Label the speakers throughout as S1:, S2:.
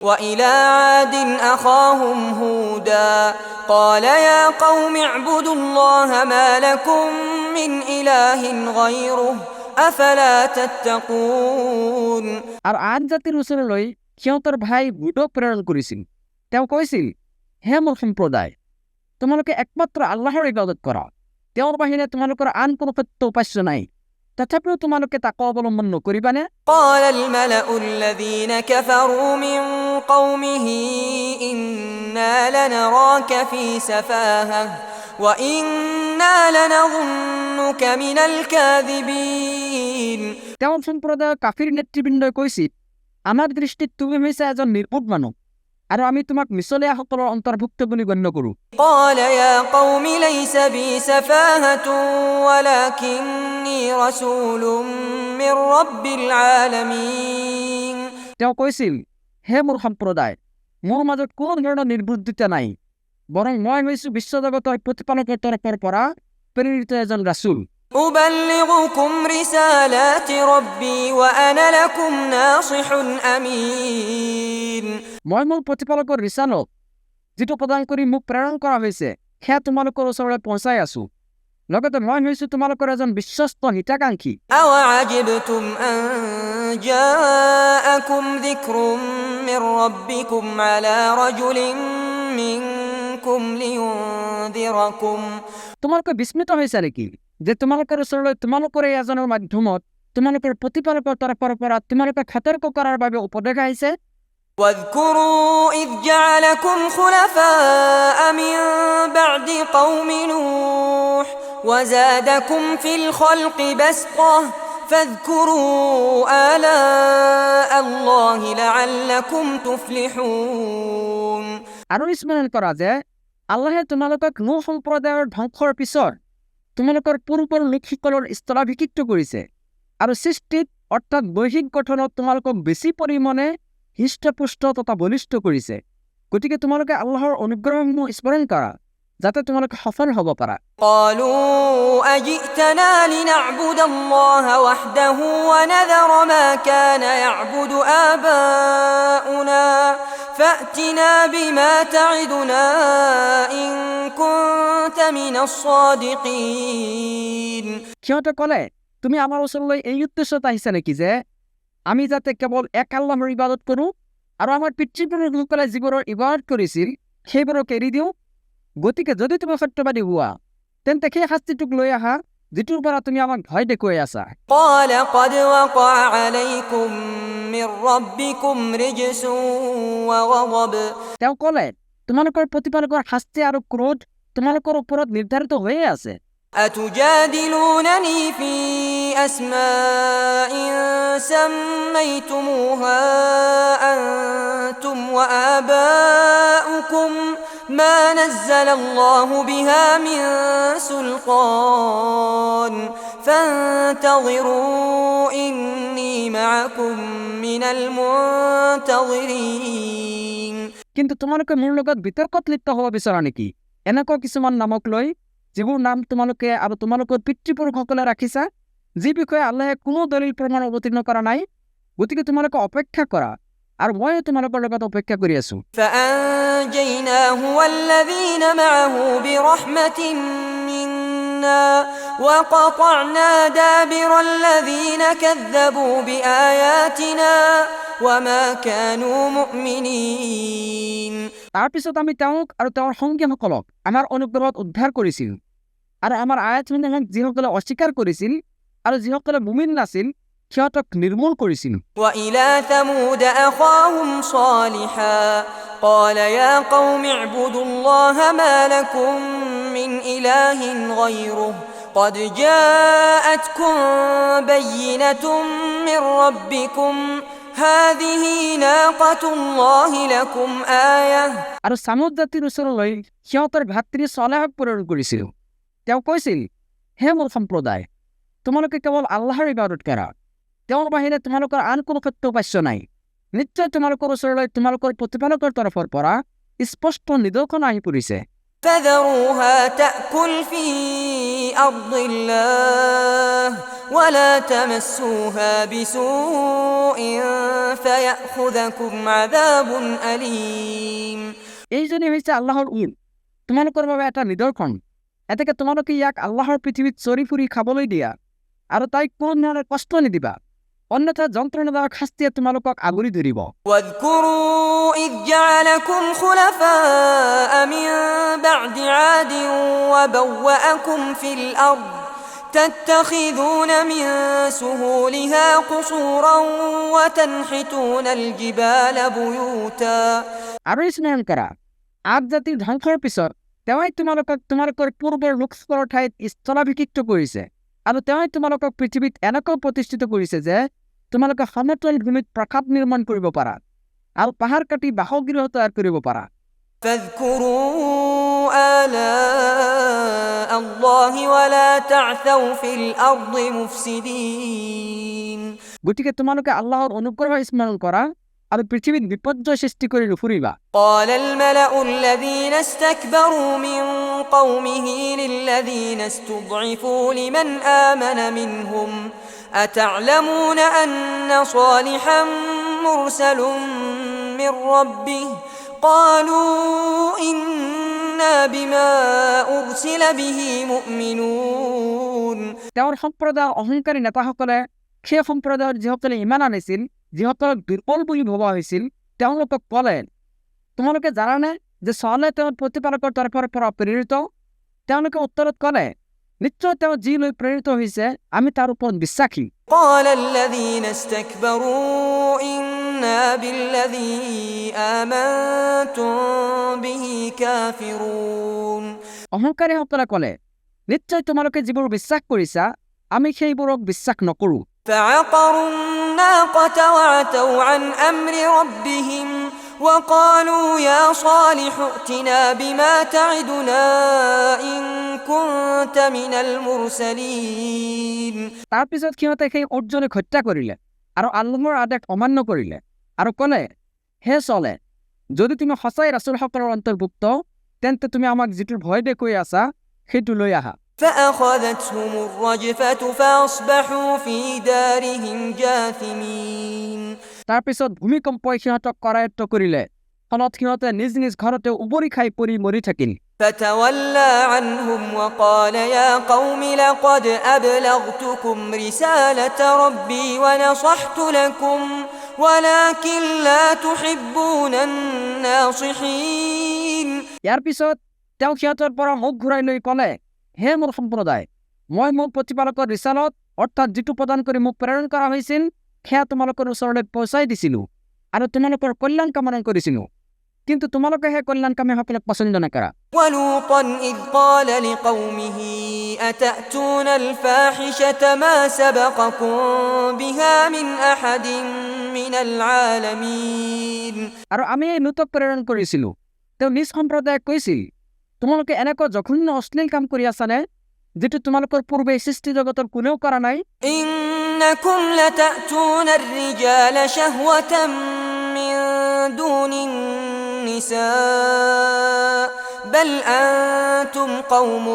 S1: وإلى عاد أخاهم هودا قال يا قوم اعبدوا الله ما لكم من إله غيره أفلا تتقون।
S2: আর আদ জাতিৰ ওচৰলৈ সিহঁতৰ ভাই হুদক প্ৰেৰণ কৰিছিল। তেওঁ কৈছিল, হে মোৰ সম্প্ৰদায়, তোমালোকে একমাত্ৰ আল্লাহৰ ইবাদত কৰা, তেওঁৰ বাহিৰে তোমালোকৰ আন কোনো সত্য উপাস্য নাই। তথাপিও তোমালোকে তাক অৱলম্বন নকৰিবানে?
S1: قال الملأ الذين كفروا من قومه إنا لنراك في سفاهة وإنا لنظنك من الكاذبين।
S2: তেওঁৰ সম্প্ৰদায়ৰ কাফিৰ নেতৃবৃন্দই কৈছিল, আমাৰ দৃষ্টিত তুমি হৈছে এজন নিৰ্বোধ মানুহ, আৰু আমি তোমাক মিছলীয়াসকলৰ অন্তৰ্ভুক্ত বুলি গণ্য কৰোঁ।
S1: قال يا قوم ليس بي سفاهة ولكني رسول من رب العالمين।
S2: তেওঁ কৈছিল, হে মোৰ সম্প্ৰদায়, মোৰ মাজত কোনো ধৰণৰ নিৰ্বুদ্ধিতা নাই, বৰং মই হৈছোঁ বিশ্বজগতৰ প্ৰতিপালকৰ তৰফৰ পৰা প্ৰেৰিত এজন ৰাছুল।
S1: أبلغكم رسالات ربي وأنا لكم ناصح أمين।
S2: মই মোৰ প্ৰতিপালকৰ ৰিচালত যিটো প্ৰদান কৰি মোক প্ৰেৰণ কৰা হৈছে সেয়া তোমালোকৰ ওচৰলৈ পहुঁচাই আছো। লগতে মই হৈছোঁ তোমালোকৰ এজন বিশ্বস্ত হিতাকাংক্ষী।
S1: أوعجبتم أن جاءكم ذكر من ربكم على رجل منكم لينذركم।
S2: তোমালোকে বিস্মিত হৈছা নেকি যে তোমালোকৰ ওচৰলৈ তোমালোকৰ এই এজনৰ মাধ্যমত তোমালোকৰ প্ৰতিপালকৰ তৰফৰ পৰা তোমালোকে সতৰ্ক কৰাৰ বাবে উপদেশ আহিছে।
S1: واذكروا إذ جعلكم خلفاء من بعد قوم نوح وزادكم في الخلق بسطة فاذكروا آلاء الله لعلكم تفلحون।
S2: আৰু স্মৰণ কৰা যে আল্লাহে তোমালোকক নূহ সম্প্ৰদায়ৰ ধ্বংসৰ পিছত তোমালোকৰ পূৰ্বৰ লোকসকলৰ স্থলাভিষিক্ত কৰিছে আৰু সৃষ্টিত অৰ্থাৎ দৈহিক গঠনত তোমালোকক বেছি পৰিমাণে হৃষ্টপুষ্ট তথা বলিষ্ঠ কৰিছে। গতিকে তোমালোকে আল্লাহৰ অনুগ্ৰহসমূহ স্মৰণ কৰা যাতে তোমালোকে সফল হ'ব পাৰা।
S1: قالوا أجئتنا لنعبد الله وحده ونذر ما كان يعبد آباؤنا فأتنا بما تعدنا إن كنت من الصادقين।
S2: সিহঁতে ক'লে, তুমি আমাৰ ওচৰলৈ এই উদ্দেশ্যত আহিছা নেকি যে আমি যাতে কেৱল এক আল্লাহৰ ইবাদত কৰোঁ আৰু আমাৰ পিতৃপুৰুষসকলে যিবোৰৰ ইবাদত কৰিছিল সেইবোৰক এৰি দিওঁ? গতিকে যদি তুমি সত্যবাদী হোৱা তেন্তে সেই শাস্তিটোক লৈ আহা যিটোৰ পৰা তুমি আমাক ভয় দেখুৱাই আছা।
S1: قال قد وقع عليكم من ربكم رجس وغضب।
S2: তেওঁ ক'লে, তোমালোকৰ প্ৰতিপালকৰ শাস্তি আৰু ক্ৰোধ তোমালোকৰ ওপৰত নিৰ্ধাৰিত হৈয়ে আছে।
S1: أتجادلونني في أسماء سميتموها أنتم وآباؤكم ما نزل الله بها من سلطان فانتظروا إني معكم من المنتظرين। কিন্তু তোমালোকে মোৰ লগত বিতৰ্কত লিপ্ত হ'ব বিচৰা নেকি এনেকুৱা কিছুমান নামক লৈ যিবোৰ নাম তোমালোকে আৰু তোমালোকৰ পিতৃপুৰুষসকলে ৰাখিছা, যি বিষয়ে আল্লাহে কোনো দলিল প্ৰমাণ অৱতীৰ্ণ কৰা নাই? গতিকে তোমালোকে অপেক্ষা কৰা আৰু মই তোমালোকৰ লগত অপেক্ষা কৰি আছো। فأنجيناه والذين معه برحمة منا وقطعنا دابر الذين كذبوا بآياتنا وما كانوا مؤمنين।
S2: তাৰপিছত আমি তেওঁক আৰু তেওঁৰ সংগীসকলক আমাৰ অনুগ্ৰহত উদ্ধাৰ কৰিছিল আৰু আমাৰ আয়াতসমূহক যিসকলে অস্বীকাৰ কৰিছিল আৰু যিসকলে মুমিন নাছিল সিহঁতক নিৰ্মূল কৰিছিল।
S1: وإلى ثمود أخاهم صالحا قال يا قوم اعبدوا الله ما لكم من إله غيره قد جاءتكم بينة من ربكم هذه ناقة الله لكم آية।
S2: আৰু সামুদ জাতিৰ ওচৰলৈ সিহঁতৰ ভাতৃ ছলেহক প্ৰেৰণ কৰিছিল। তেওঁ কৈছিল, হে মোৰ সম্প্ৰদায়, তোমালোকে কেৱল আল্লাহৰ ইবাদত কৰা, তেওঁৰ বাহিৰে তোমালোকৰ আন কোনো সত্য উপাস্য নাই। নিশ্চয় তোমালোকৰ ওচৰলৈ তোমালোকৰ প্ৰতিপালকৰ তৰফৰ পৰা স্পষ্ট নিদৰ্শন আহি পৰিছে।
S1: فذروها تأكل في أرض الله
S3: ولا تمسوها بسوء فيأخذكم عذاب أليم
S2: এই জন্যই হৈছে আল্লাহৰ ঈদ তোমালোকৰ বাবে এটা নিদৰ্শন এতেকে তোমালোকে ইয়াক আল্লাহৰ পৃথিৱীত চৰি ফুৰি খাবলৈ দিয়া আৰু তাইক কোনো ধৰণৰ কষ্ট নিদিবা অন্যথা যন্ত্ৰণাদায়ক শাস্তিয়ে তোমালোকক আগুৰি ধৰিব
S3: واذكروا إذ جعلكم خلفاء من بعد عاد وبوأكم في الأرض تتخذون من سهولها قصورا وتنحتون الجبال بيوتا
S2: আৰু স্মৰণ কৰা আদ জাতিৰ ধ্বংসৰ পিছত তেওঁই তোমালোকৰ পূৰ্বৰ লোকসকলৰ ঠাইত স্থলাভিষিক্ত কৰিছে আৰু তেওঁই তোমালোকক পৃথিৱীত এনেকৈ প্ৰতিষ্ঠিত কৰিছে যে তোমালোকে সমতল ভূমিত প্ৰাসাদ নিৰ্মাণ কৰিব পাৰা আৰু পাহাৰ কাটি বাসগৃহ তৈয়াৰ কৰিব পাৰা
S3: فاذكروا آلاء الله ولا تعثوا في الأرض مفسدين
S2: গতিকে তোমালোকে আল্লাহৰ অনুগ্ৰহ স্মৰণ কৰা আৰু পৃথিৱীত বিপৰ্যয় সৃষ্টি কৰি নুফুৰিবা
S3: قال الملأ الذين استكبروا من قومه للذين استضعفوا لمن آمن منهم أتعلمون أن صالحا مرسل من ربه قالوا إنا بما أرسل به مؤمنون
S2: তেওঁৰ সম্প্ৰদায়ৰ অহংকাৰী নেতাসকলে সেই সম্প্ৰদায়ৰ যিসকলে ইমান আনিছিল যিসকলক দুৰ্বল বুলি ভবা হৈছিল তেওঁলোকক ক'লে তোমালোকে জানানে যে চালে তেওঁৰ প্ৰতিপালকৰ তৰফৰ পৰা প্ৰেৰিত তেওঁলোকে উত্তৰত ক'লে নিশ্চয় তেওঁ যি লৈ প্ৰেৰিত হৈছে আমি তাৰ ওপৰত বিশ্বাসী
S3: قال الذين استكبروا إنا بالذي آمنتم به كافرون
S2: অহংকাৰীসকলে ক'লে নিশ্চয় তোমালোকে যিবোৰ বিশ্বাস কৰিছা আমি সেইবোৰক বিশ্বাস নকৰোঁ
S3: فعقروا الناقة وعتوا عن أمر ربهم وقالوا يا صالح ائتنا بما تعدنا إن كنت من المرسلين
S2: তাৰ পিছত সিহঁতে সেই অৰ্জনক হত্যা কৰিলে আৰু আল্লাহৰ আদেশ অমান্য কৰিলে আৰু ক'লে হে চলে যদি তুমি সঁচাই ৰাসূলসকলৰ অন্তৰ্ভুক্ত তেন্তে তুমি আমাক যিটো ভয় দেখুৱাই আছা সেইটো লৈ আহা
S3: فأخذتهم الرجفة فأصبحوا في دارهم جاثمين
S2: তাৰ পিছত ভূমিকম্পই সিহঁতক কৰায়ত্ব কৰিলে ফলত সিহঁতে নিজ নিজ ঘৰতে উবৰি খাই পৰি মৰি থাকিল
S3: فتولى عنهم وقال يا قوم لقد أبلغتكم رسالة ربي ونصحت لكم ولكن لا تحبون الناصحين
S2: ইয়াৰ পিছত তেওঁ সিহঁতৰ পৰা মুখ ঘূৰাই লৈ ক'লে হে মোৰ সম্প্ৰদায় মই মোৰ প্ৰতিপালকৰ ৰিচালত অৰ্থাৎ যিটো প্ৰদান কৰি মোক প্ৰেৰণ কৰা হৈছিল সেয়া তোমালোকৰ ওচৰলৈ পहुঁচাই দিছিলোঁ আৰু তোমালোকৰ কল্যাণ কামনা কৰিছিলোঁ কিন্তু তোমালোকে সেই কল্যাণ কামীসকলক পচন্দ নকৰা
S3: ولوطا إذ قال لقومه أتأتون الفاحشة ما سبقكم بها من أحد من العالمين
S2: আৰু আমি এই লুতক প্ৰেৰণ কৰিছিলোঁ তেওঁ নিজ সম্প্ৰদায়ক কৈছিল তোমালোকে এনেকুৱা জঘন্য অশ্লীল কাম কৰি আছানে যেটো তোমালোকৰ পূৰ্বে সৃষ্টি জগতৰ কোনেও কৰা নাই
S3: إنكم لتأتون الرجال شهوة من دون النساء بل أنتم قوم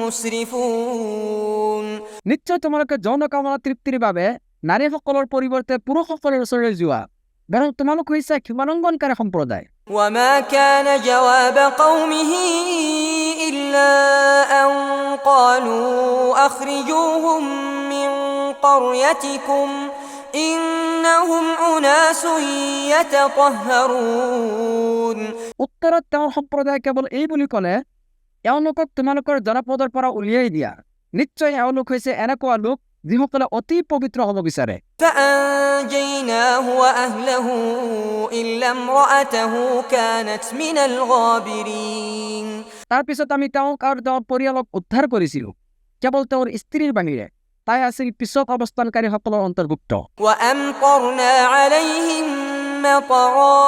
S3: مسرفون
S2: নিশ্চয় তোমালোকে যৌন কামনা তৃপ্তিৰ বাবে নাৰীসকলৰ পৰিৱৰ্তে পুৰুষসকলৰ ওচৰলৈ যোৱা বৰং তোমালোক হৈছে ক্ষমালংঘনকাৰী সম্প্ৰদায়
S3: وما كان جواب قومه إلا أن قالوا أخرجوهم من قريتكم إنهم أناس يتطهرون
S2: উত্তৰত তেওঁৰ সম্প্ৰদায় কেৱল এই বুলি ক'লে এওঁলোকক তোমালোকৰ জনপদৰ পৰা উলিয়াই দিয়া নিশ্চয় এওঁলোক হৈছে এনেকুৱা লোক যিসকলে অতি পবিত্ৰ হ'ব বিচাৰে
S3: فأنجيناه وأهله إلا امرأته كانت من الغابرين
S2: তাৰ পিছত আমি তেওঁক আৰু তেওঁৰ পৰিয়ালক উদ্ধাৰ কৰিছিলোঁ কেৱল তেওঁৰ স্ত্ৰীৰ বাহিৰে তাই আছিল পিছত অৱস্থানকাৰীসকলৰ অন্তৰ্ভুক্ত
S3: وأمطرنا عليهم مطرا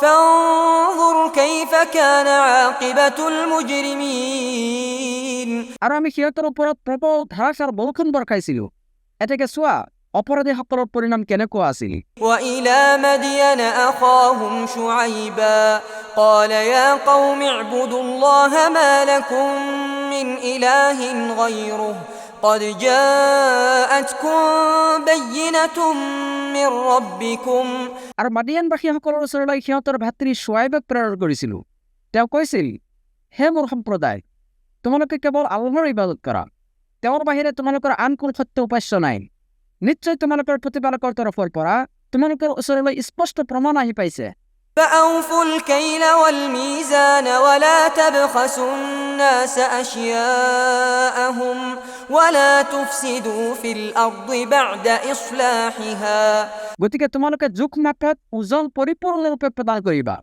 S3: فانظر كيف كان عاقبة المجرمين
S2: আৰু আমি সিহঁতৰ ওপৰত প্ৰবল ধাৰাসাৰ বৰষুণ বৰষাইছিলোঁ এতেকে চোৱা অপৰাধীসকলৰ পৰিণাম কেনেকুৱা আছিল
S3: وإلى مدين أخاهم شعيبا قال يا قوم اعبدوا الله ما لكم من إله غيره قد جاءتكم بينة من ربكم
S2: আৰু মাদিয়ানবাসীসকলৰ ওচৰলৈ সিহঁতৰ ভাতৃ শুৱাইবক প্ৰেৰণ কৰিছিলো। তেওঁ কৈছিল, হে মোৰ সম্প্ৰদায়, তোমালোকে কেৱল আল্লাহৰ ইবাদত কৰা, তেওঁৰ বাহিৰে তোমালোকৰ আন কোনো সত্য উপাস্য নাই। নিশ্চয় তোমালোকৰ প্ৰতিপালকৰ তৰফৰ পৰা তোমালোকৰ ওচৰলৈ স্পষ্ট প্ৰমাণ আহি পাইছে।
S3: فأوفوا الكيل والميزان ولا تبخسوا الناس أشياءهم ولا تفسدوا في الأرض بعد إصلاحها
S2: গতিকে তোমালোকে জোখ-মাপত ওজন পৰিপূৰ্ণৰূপে প্ৰদান কৰিবা,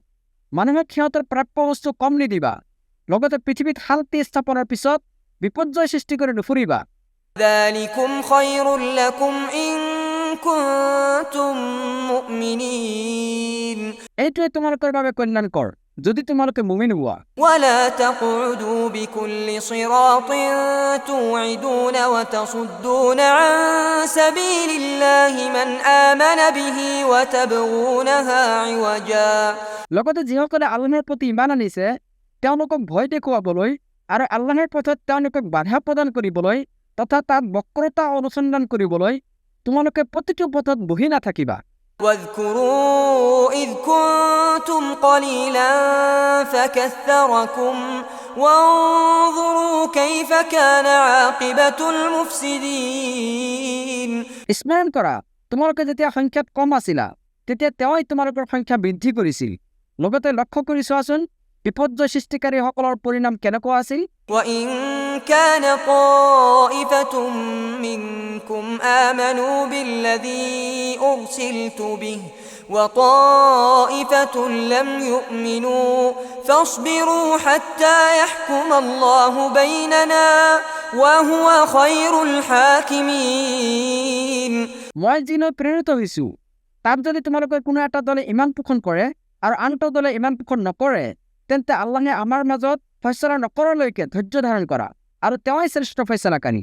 S2: মানুহক সিহঁতৰ প্ৰাপ্য বস্তু কম নিদিবা, লগতে পৃথিৱীত শান্তি স্থাপনৰ পিছত বিপৰ্যয় সৃষ্টি কৰি নুফুৰিবা।
S3: ذلكم خير لكم إن كنتم مؤمنين
S2: এইটোৱে তোমালোকৰ বাবে কল্যাণকৰ যদি তোমালোকে মুমিন হোৱা।
S3: ولا تقعدوا بكل صراط توعدون وتصدون عن سبيل الله من آمن به وتبغونها عوجا
S2: লগতে যিসকলে আল্লাহৰ প্ৰতি ইমান আনিছে তেওঁলোকক ভয় দেখুৱাবলৈ আৰু আল্লাহৰ পথত তেওঁলোকক বাধা প্ৰদান কৰিবলৈ তথা তাত বক্ৰতা অনুসন্ধান কৰিবলৈ তোমালোকে প্ৰতিটো পথত বহি নাথাকিবা।
S3: واذكروا إذ كنتم قليلا فكثركم وانظروا كيف كان عاقبة المفسدين
S2: স্মৰণ কৰা, তোমালোকে যেতিয়া সংখ্যাত কম আছিলা তেতিয়া তেওঁই তোমালোকৰ সংখ্যা বৃদ্ধি কৰিছিল। লগতে লক্ষ্য কৰি চোৱাচোন বিপৰ্যয় সৃষ্টিকাৰীসকলৰ পৰিণাম কেনেকুৱা আছিল।
S3: وإن كان طائفة منكم آمنوا بالذي أرسلت به وطائفة لم يؤمنوا فاصبروا حتى يحكم الله بيننا وهو خير الحاكمين
S2: মই যিলৈ প্ৰেৰিত হৈছো তাত যদি তোমালোকৰ কোনো এটা দলে ইমান পোষণ কৰে আৰু আন এটা দলে ইমান পোষণ নকৰে তেন্তে আল্লাহে আমাৰ মাজত ফয়ছলা নকৰালৈকে ধৈৰ্য ধাৰণ কৰা আৰু তেওঁই শ্ৰেষ্ঠ ফয়ছলাকাৰী।